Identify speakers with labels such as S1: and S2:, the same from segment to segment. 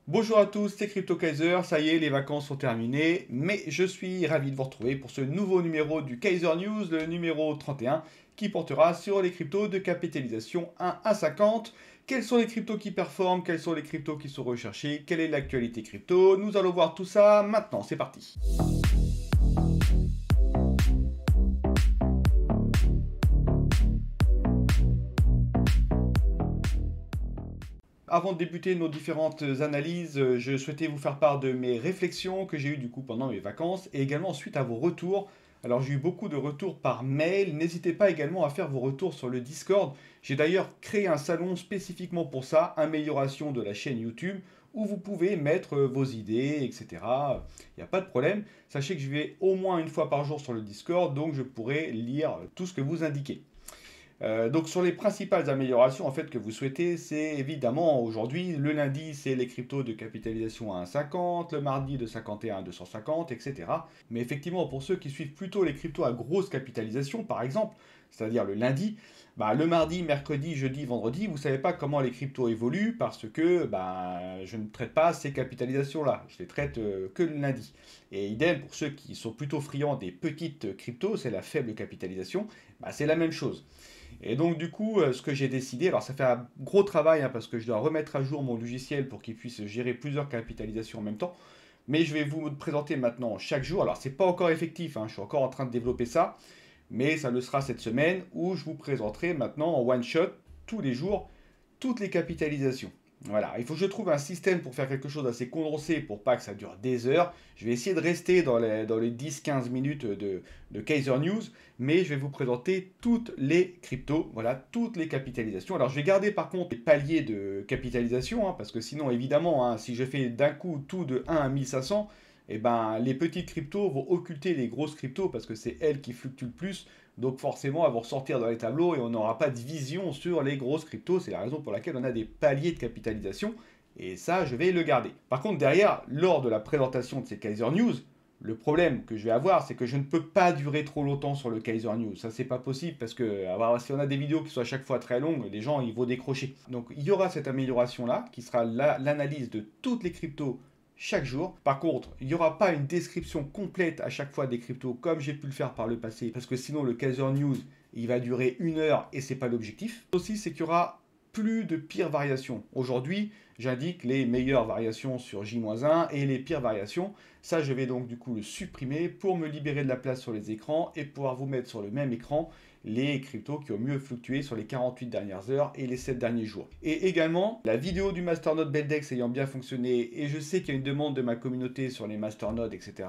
S1: Bonjour à tous, c'est Crypto Kaiser. Ça y est, les vacances sont terminées, mais je suis ravi de vous retrouver pour ce nouveau numéro du Kaiser News, le numéro 31, qui portera sur les cryptos de capitalisation 1 à 50. Quels sont les cryptos qui performent? Quels sont les cryptos qui sont recherchés? Quelle est l'actualité crypto? Nous allons voir tout ça maintenant, c'est parti. Avant de débuter nos différentes analyses, je souhaitais vous faire part de mes réflexions que j'ai eues du coup pendant mes vacances et également suite à vos retours. Alors j'ai eu beaucoup de retours par mail, n'hésitez pas également à faire vos retours sur le Discord. J'ai d'ailleurs créé un salon spécifiquement pour ça, amélioration de la chaîne YouTube, où vous pouvez mettre vos idées, etc. Il n'y a pas de problème. Sachez que je vais au moins une fois par jour sur le Discord, donc je pourrai lire tout ce que vous indiquez. Donc sur les principales améliorations en fait que vous souhaitez, c'est évidemment aujourd'hui, le lundi, c'est les cryptos de capitalisation à 1,50, le mardi de 51 à 250, etc. Mais effectivement, pour ceux qui suivent plutôt les cryptos à grosse capitalisation, par exemple, c'est-à-dire le lundi, bah, le mardi, mercredi, jeudi, vendredi, vous ne savez pas comment les cryptos évoluent parce que bah, je ne traite pas ces capitalisations-là. Je les traite que le lundi. Et idem pour ceux qui sont plutôt friands des petites cryptos, c'est la faible capitalisation, bah, c'est la même chose. Et donc du coup, ce que j'ai décidé, alors ça fait un gros travail hein, parce que je dois remettre à jour mon logiciel pour qu'il puisse gérer plusieurs capitalisations en même temps. Mais je vais vous présenter maintenant chaque jour. Alors c'est pas encore effectif, hein, je suis encore en train de développer ça, mais ça le sera cette semaine où je vous présenterai maintenant en one shot tous les jours toutes les capitalisations. Voilà, il faut que je trouve un système pour faire quelque chose d'assez condensé pour pas que ça dure des heures. Je vais essayer de rester dans les 10-15 minutes de Kaiser News, mais je vais vous présenter toutes les cryptos, voilà, toutes les capitalisations. Alors je vais garder par contre les paliers de capitalisation, hein, parce que sinon évidemment, hein, si je fais d'un coup tout de 1 à 1500, eh ben, les petites cryptos vont occulter les grosses cryptos parce que c'est elles qui fluctuent le plus. Donc forcément, elles vont ressortir dans les tableaux et on n'aura pas de vision sur les grosses cryptos. C'est la raison pour laquelle on a des paliers de capitalisation. Et ça, je vais le garder. Par contre, derrière, lors de la présentation de ces Kaiser News, le problème que je vais avoir, c'est que je ne peux pas durer trop longtemps sur le Kaiser News. Ça, c'est pas possible parce que si on a des vidéos qui sont à chaque fois très longues, les gens, ils vont décrocher. Donc, il y aura cette amélioration-là qui sera l'analyse de toutes les cryptos chaque jour. Par contre, il n'y aura pas une description complète à chaque fois des cryptos comme j'ai pu le faire par le passé, parce que sinon le Kaiser News, il va durer 1 heure et c'est pas l'objectif. Aussi, c'est qu'il y aura plus de pires variations. Aujourd'hui, j'indique les meilleures variations sur J-1 et les pires variations. Ça, je vais donc du coup le supprimer pour me libérer de la place sur les écrans et pouvoir vous mettre sur le même écran les cryptos qui ont mieux fluctué sur les 48 dernières heures et les 7 derniers jours. Et également, la vidéo du Masternode Beldex ayant bien fonctionné, et je sais qu'il y a une demande de ma communauté sur les Masternodes, etc.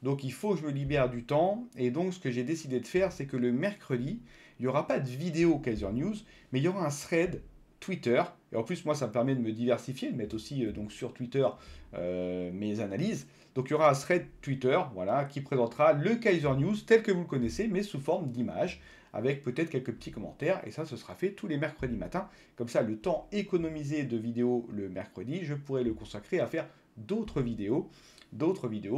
S1: Donc il faut que je me libère du temps, et donc ce que j'ai décidé de faire, c'est que le mercredi, il n'y aura pas de vidéo Kaiser News, mais il y aura un thread Twitter. Et en plus, moi, ça me permet de me diversifier, de mettre aussi donc sur Twitter mes analyses. Donc il y aura un thread Twitter, voilà, qui présentera le Kaiser News tel que vous le connaissez, mais sous forme d'image, avec peut-être quelques petits commentaires. Et ça, ce sera fait tous les mercredis matins. Comme ça, le temps économisé de vidéos le mercredi, je pourrai le consacrer à faire d'autres vidéos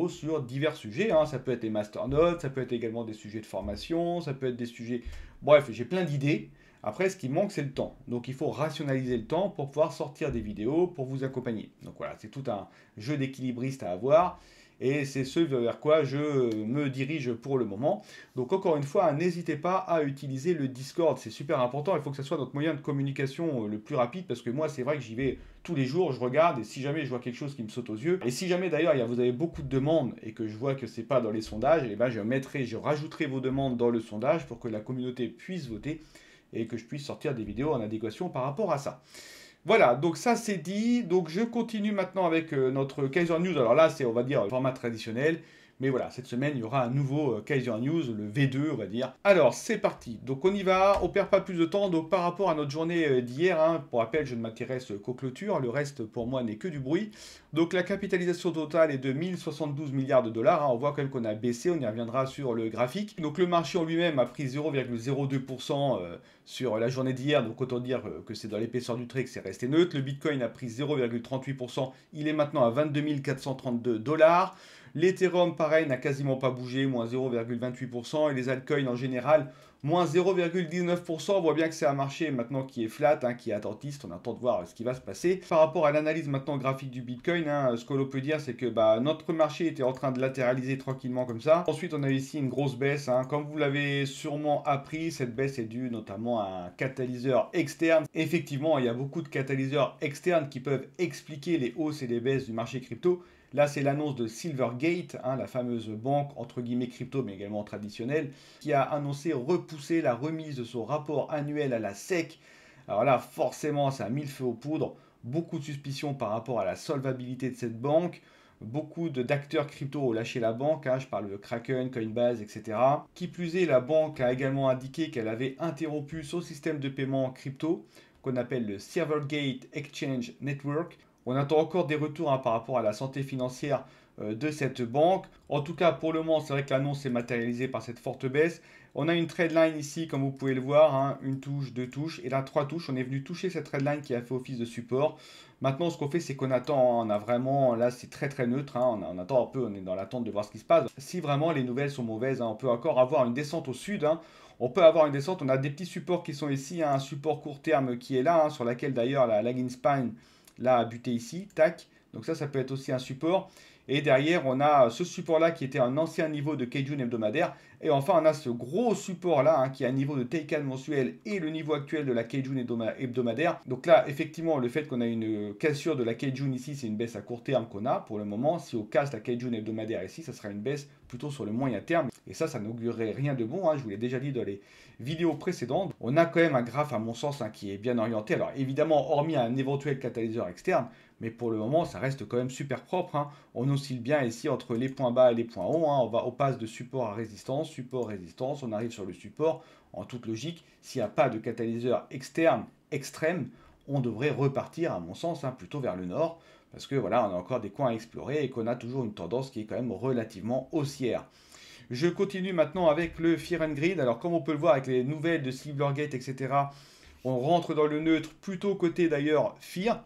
S1: sur divers sujets. Hein. Ça peut être les masternodes, ça peut être également des sujets de formation, ça peut être des sujets... Bref, j'ai plein d'idées. Après, ce qui manque, c'est le temps. Donc, il faut rationaliser le temps pour pouvoir sortir des vidéos pour vous accompagner. Donc voilà, c'est tout un jeu d'équilibriste à avoir. Et c'est ce vers quoi je me dirige pour le moment. Donc encore une fois, n'hésitez pas à utiliser le Discord, c'est super important, il faut que ce soit notre moyen de communication le plus rapide, parce que moi c'est vrai que j'y vais tous les jours, je regarde, et si jamais je vois quelque chose qui me saute aux yeux, et si jamais d'ailleurs vous avez beaucoup de demandes, et que je vois que c'est pas dans les sondages, et ben je rajouterai vos demandes dans le sondage pour que la communauté puisse voter, et que je puisse sortir des vidéos en adéquation par rapport à ça. Voilà, donc ça c'est dit. Donc je continue maintenant avec notre Kaiser News. Alors là, c'est, on va dire, le format traditionnel. Mais voilà, cette semaine, il y aura un nouveau Kaiser News, le V2, on va dire. Alors, c'est parti. Donc on y va, on perd pas plus de temps. Donc par rapport à notre journée d'hier, hein, pour rappel, je ne m'intéresse qu'aux clôtures. Le reste, pour moi, n'est que du bruit. Donc la capitalisation totale est de 1072 milliards de dollars. Hein. On voit quand même qu'on a baissé, on y reviendra sur le graphique. Donc le marché en lui-même a pris 0,02% sur la journée d'hier. Donc autant dire que c'est dans l'épaisseur du trait que c'est resté neutre. Le Bitcoin a pris 0,38%. Il est maintenant à 22 432 dollars. L'Ethereum, pareil, n'a quasiment pas bougé, moins 0,28%. Et les altcoins en général moins 0,19%. On voit bien que c'est un marché maintenant qui est flat, hein, qui est attentiste. On attend de voir ce qui va se passer. Par rapport à l'analyse maintenant graphique du Bitcoin, hein, ce que l'on peut dire, c'est que notre marché était en train de latéraliser tranquillement comme ça. Ensuite, on a ici une grosse baisse, hein. Comme vous l'avez sûrement appris, cette baisse est due notamment à un catalyseur externe. Effectivement, il y a beaucoup de catalyseurs externes qui peuvent expliquer les hausses et les baisses du marché crypto. Là, c'est l'annonce de Silvergate, hein, la fameuse banque entre guillemets crypto, mais également traditionnelle, qui a annoncé repousser la remise de son rapport annuel à la SEC. Alors là, forcément, ça a mis le feu aux poudres. Beaucoup de suspicions par rapport à la solvabilité de cette banque. Beaucoup d'acteurs crypto ont lâché la banque, hein, je parle de Kraken, Coinbase, etc. Qui plus est, la banque a également indiqué qu'elle avait interrompu son système de paiement crypto, qu'on appelle le Silvergate Exchange Network. On attend encore des retours, hein, par rapport à la santé financière de cette banque. En tout cas, pour le moment, c'est vrai que l'annonce est matérialisée par cette forte baisse. On a une trendline ici, comme vous pouvez le voir, hein, une touche, deux touches, et là trois touches. On est venu toucher cette trendline qui a fait office de support. Maintenant, ce qu'on fait, c'est qu'on attend, hein, on a vraiment, là c'est très très neutre, hein, on attend un peu, on est dans l'attente de voir ce qui se passe. Si vraiment les nouvelles sont mauvaises, hein, on peut encore avoir une descente au sud, hein. On peut avoir une descente, on a des petits supports qui sont ici, hein, un support court terme qui est là, hein, sur laquelle d'ailleurs la lagging spine là a buté ici, tac. Donc ça peut être aussi un support. Et derrière, on a ce support-là qui était un ancien niveau de Kijun hebdomadaire. Et enfin, on a ce gros support-là, hein, qui est un niveau de Teikan mensuel et le niveau actuel de la Kijun hebdomadaire. Donc là, effectivement, le fait qu'on a une cassure de la Kijun ici, c'est une baisse à court terme qu'on a pour le moment. Si on casse la Kijun hebdomadaire ici, ça sera une baisse plutôt sur le moyen terme. Et ça n'augurerait rien de bon, hein. Je vous l'ai déjà dit dans les vidéos précédentes. On a quand même un graphe, à mon sens, hein, qui est bien orienté. Alors évidemment, hormis un éventuel catalyseur externe, mais pour le moment, ça reste quand même super propre, hein. On oscille bien ici entre les points bas et les points hauts, hein. On passe de support à résistance, support, résistance. On arrive sur le support. En toute logique, s'il n'y a pas de catalyseur externe extrême, on devrait repartir, à mon sens, hein, plutôt vers le nord. Parce que voilà, on a encore des coins à explorer et qu'on a toujours une tendance qui est quand même relativement haussière. Je continue maintenant avec le Fear and Greed. Alors comme on peut le voir avec les nouvelles de Silvergate, etc., on rentre dans le neutre, plutôt côté d'ailleurs Fear.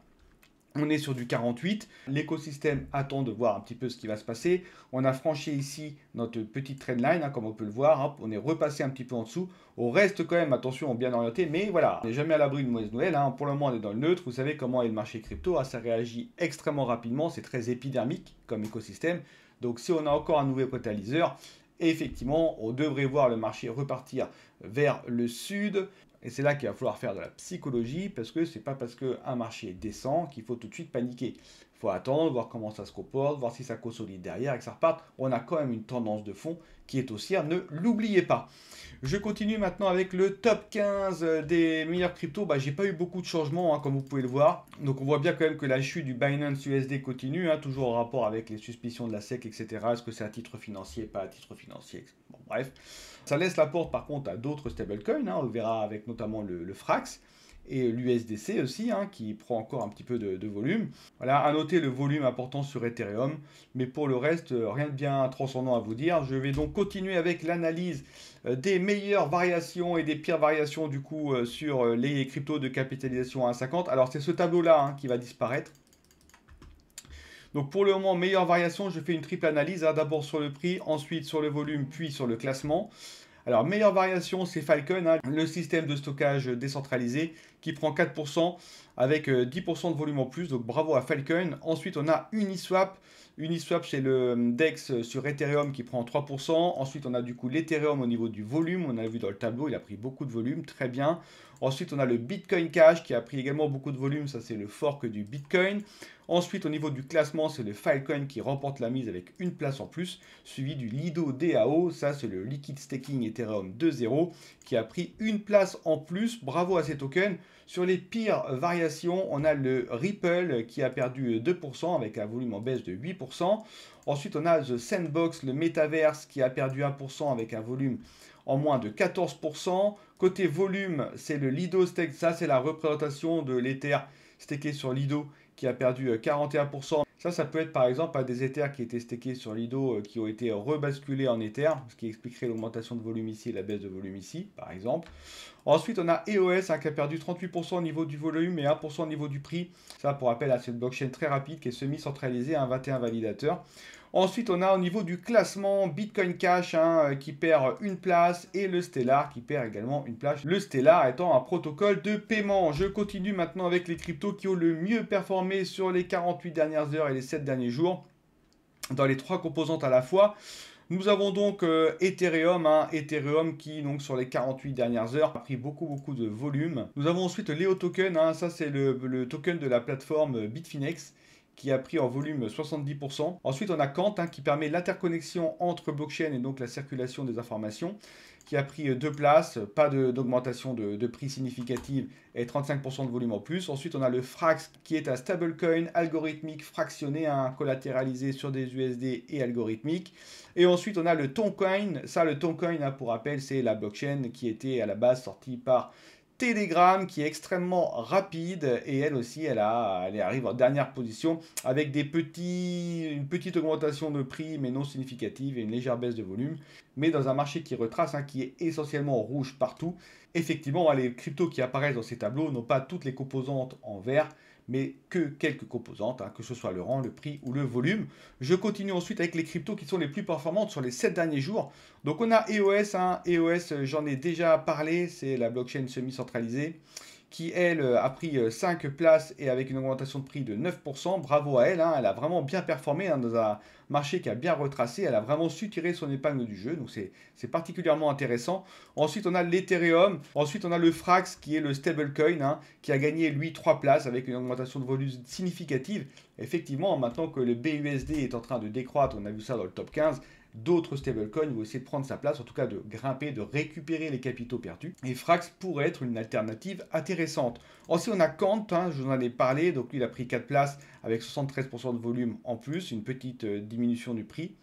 S1: On est sur du 48. L'écosystème attend de voir un petit peu ce qui va se passer. On a franchi ici notre petite trendline, hein, comme on peut le voir. Hein. On est repassé un petit peu en dessous. On reste quand même, attention, bien orienté. Mais voilà, on n'est jamais à l'abri d'une mauvaise nouvelle, hein. Pour le moment, on est dans le neutre. Vous savez comment est le marché crypto, hein. Ça réagit extrêmement rapidement. C'est très épidermique comme écosystème. Donc si on a encore un nouveau catalyseur, effectivement, on devrait voir le marché repartir vers le sud. Et c'est là qu'il va falloir faire de la psychologie, parce que c'est pas parce qu'un marché descend qu'il faut tout de suite paniquer. Il faut attendre, voir comment ça se comporte, voir si ça consolide derrière et que ça reparte. On a quand même une tendance de fond qui est haussière, ne l'oubliez pas. Je continue maintenant avec le top 15 des meilleurs cryptos. J'ai pas eu beaucoup de changements, hein, comme vous pouvez le voir. Donc on voit bien quand même que la chute du Binance USD continue, hein, toujours en rapport avec les suspicions de la SEC, etc. Est-ce que c'est à titre financier, pas à titre financier? Bon, bref. Ça laisse la porte par contre à d'autres stablecoins, hein, on le verra avec notamment le Frax et l'USDC aussi, hein, qui prend encore un petit peu de volume. Voilà, à noter le volume important sur Ethereum, mais pour le reste, rien de bien transcendant à vous dire. Je vais donc continuer avec l'analyse des meilleures variations et des pires variations du coup sur les cryptos de capitalisation à 50. Alors c'est ce tableau-là, hein, qui va disparaître. Donc pour le moment, meilleure variation, je fais une triple analyse, hein, d'abord sur le prix, ensuite sur le volume, puis sur le classement. Alors meilleure variation, c'est Falcon, hein, le système de stockage décentralisé qui prend 4% avec 10% de volume en plus, donc bravo à Falcon. Ensuite on a Uniswap. Uniswap, c'est le DEX sur Ethereum qui prend 3%. Ensuite on a du coup l'Ethereum au niveau du volume, on a vu dans le tableau, il a pris beaucoup de volume, très bien. Ensuite on a le Bitcoin Cash qui a pris également beaucoup de volume, ça c'est le fork du Bitcoin. Ensuite, au niveau du classement, c'est le Filecoin qui remporte la mise avec une place en plus, suivi du Lido DAO, ça c'est le Liquid Staking Ethereum 2.0, qui a pris une place en plus. Bravo à ces tokens. Sur les pires variations, on a le Ripple qui a perdu 2% avec un volume en baisse de 8%. Ensuite, on a The Sandbox, le Metaverse, qui a perdu 1% avec un volume en moins de 14%. Côté volume, c'est le Lido Stake, ça c'est la représentation de l'Ether stacké sur Lido, qui a perdu 41%. Ça peut être par exemple des Ethers qui étaient stakés sur Lido qui ont été rebasculés en Ether, ce qui expliquerait l'augmentation de volume ici et la baisse de volume ici, par exemple. Ensuite, on a EOS qui a perdu 38% au niveau du volume et 1% au niveau du prix. Ça, pour rappel, c'est une blockchain très rapide qui est semi-centralisée, 21 validateurs. Ensuite, on a au niveau du classement Bitcoin Cash qui perd une place et le Stellar qui perd également une place. Le Stellar étant un protocole de paiement. Je continue maintenant avec les cryptos qui ont le mieux performé sur les 48 dernières heures et les 7 derniers jours dans les 3 composantes à la fois. Nous avons donc Ethereum, Ethereum qui donc sur les 48 dernières heures a pris beaucoup de volume. Nous avons ensuite Leo Token, ça c'est le token de la plateforme Bitfinex qui a pris en volume 70%. Ensuite, on a Quant qui permet l'interconnexion entre blockchain et donc la circulation des informations, qui a pris 2 places, pas d'augmentation de prix significative et 35% de volume en plus. Ensuite, on a le Frax qui est un stablecoin algorithmique fractionné, collatéralisé sur des USD et algorithmique. Et ensuite, on a le Toncoin. Ça, le Toncoin, pour rappel, c'est la blockchain qui était à la base sortie par Telegram, qui est extrêmement rapide et elle aussi, elle arrive en dernière position avec une petite augmentation de prix mais non significative et une légère baisse de volume. Mais dans un marché qui retrace, qui est essentiellement rouge partout, effectivement, les cryptos qui apparaissent dans ces tableaux n'ont pas toutes les composantes en vert, mais que quelques composantes, que ce soit le rang, le prix ou le volume. Je continue ensuite avec les cryptos qui sont les plus performantes sur les 7 derniers jours. Donc on a EOS, EOS j'en ai déjà parlé, c'est la blockchain semi-centralisée qui elle a pris 5 places et avec une augmentation de prix de 9%. Bravo à elle, elle a vraiment bien performé dans un marché qui a bien retracé, elle a vraiment su tirer son épingle du jeu, donc c'est particulièrement intéressant. Ensuite on a l'Ethereum, ensuite on a le Frax qui est le stablecoin, qui a gagné lui 3 places avec une augmentation de volume significative. Effectivement, maintenant que le BUSD est en train de décroître, on a vu ça dans le top 15, d'autres stablecoins vont essayer de prendre sa place, en tout cas de grimper, de récupérer les capitaux perdus. Et Frax pourrait être une alternative intéressante. Ensuite, on a Quant, je vous en ai parlé, donc lui il a pris 4 places avec 73% de volume en plus, une petite diminution du prix.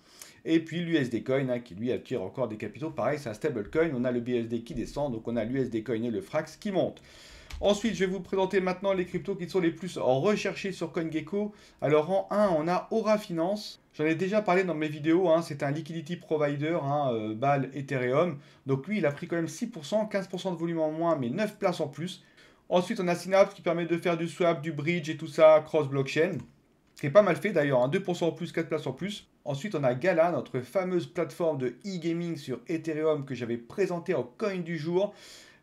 S1: Et puis l'USD Coin qui lui attire encore des capitaux, pareil c'est un stablecoin, on a le BUSD qui descend, donc on a l'USD Coin et le Frax qui montent. Ensuite, je vais vous présenter maintenant les cryptos qui sont les plus recherchés sur CoinGecko. Alors en 1, on a Aura Finance. J'en ai déjà parlé dans mes vidéos, c'est un liquidity provider, BAL Ethereum. Donc lui, il a pris quand même 6%, 15% de volume en moins, mais 9 places en plus. Ensuite, on a Synapse qui permet de faire du swap, du bridge et tout ça cross-blockchain. Qui est pas mal fait d'ailleurs, 2% en plus, 4 places en plus. Ensuite, on a Gala, notre fameuse plateforme de e-gaming sur Ethereum que j'avais présenté en coin du jour.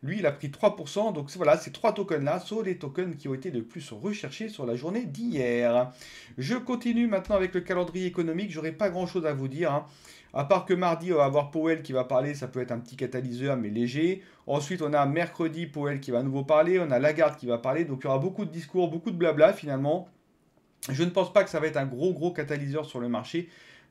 S1: Lui, il a pris 3%. Donc voilà, ces 3 tokens-là sont les tokens qui ont été le plus recherchés sur la journée d'hier. Je continue maintenant avec le calendrier économique. J'aurai pas grand-chose à vous dire. À part que mardi, on va avoir Powell qui va parler. Ça peut être un petit catalyseur, mais léger. Ensuite, on a mercredi Powell qui va à nouveau parler. On a Lagarde qui va parler. Donc il y aura beaucoup de discours, beaucoup de blabla finalement. Je ne pense pas que ça va être un gros catalyseur sur le marché.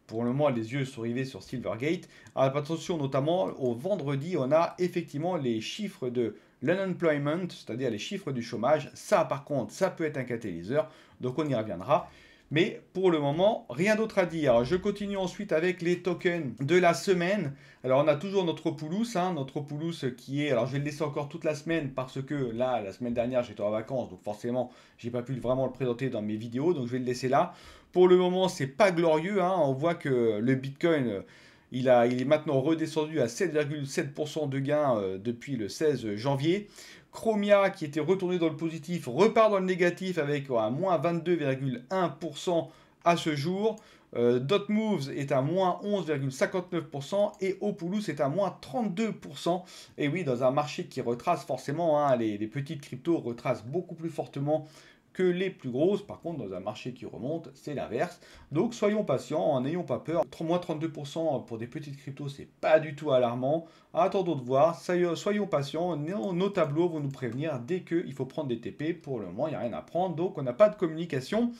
S1: Pour le moment, les yeux sont rivés sur Silvergate. Alors, attention, notamment, au vendredi, on a effectivement les chiffres de l'unemployment, c'est-à-dire les chiffres du chômage. Ça, par contre, ça peut être un catalyseur, donc on y reviendra. Mais pour le moment, rien d'autre à dire. Je continue ensuite avec les tokens de la semaine. Alors, on a toujours notre Poulos, notre Poulos qui est... Alors, je vais le laisser encore toute la semaine parce que là, la semaine dernière, j'étais en vacances. Donc, forcément, j'ai pas pu vraiment le présenter dans mes vidéos. Donc, je vais le laisser là. Pour le moment, c'est pas glorieux. On voit que le Bitcoin, il est maintenant redescendu à 7,7% de gain depuis le 16 janvier. Chromia, qui était retourné dans le positif, repart dans le négatif avec un moins 22,1% à ce jour. Dotmoves est à moins 11,59% et Opulus est à moins 32%. Et oui, dans un marché qui retrace forcément, les petites cryptos retracent beaucoup plus fortement que les plus grosses. Par contre, dans un marché qui remonte, c'est l'inverse. Donc, soyons patients, n'ayons pas peur. Moins 32% pour des petites cryptos, c'est pas du tout alarmant. Attendons de voir. Soyons patients. Nos tableaux vont nous prévenir dès qu'il faut prendre des TP. Pour le moment, il n'y a rien à prendre. Donc, on n'a pas de communication.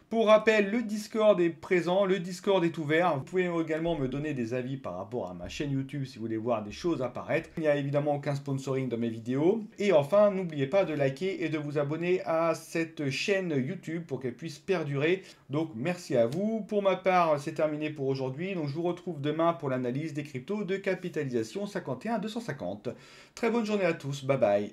S1: Pour rappel, le Discord est présent, le Discord est ouvert. Vous pouvez également me donner des avis par rapport à ma chaîne YouTube si vous voulez voir des choses apparaître. Il n'y a évidemment aucun sponsoring dans mes vidéos. Et enfin, n'oubliez pas de liker et de vous abonner à cette chaîne YouTube pour qu'elle puisse perdurer. Donc, merci à vous. Pour ma part, c'est terminé pour aujourd'hui. Donc, je vous retrouve demain pour l'analyse des cryptos de capitalisation 51 250. Très bonne journée à tous. Bye bye.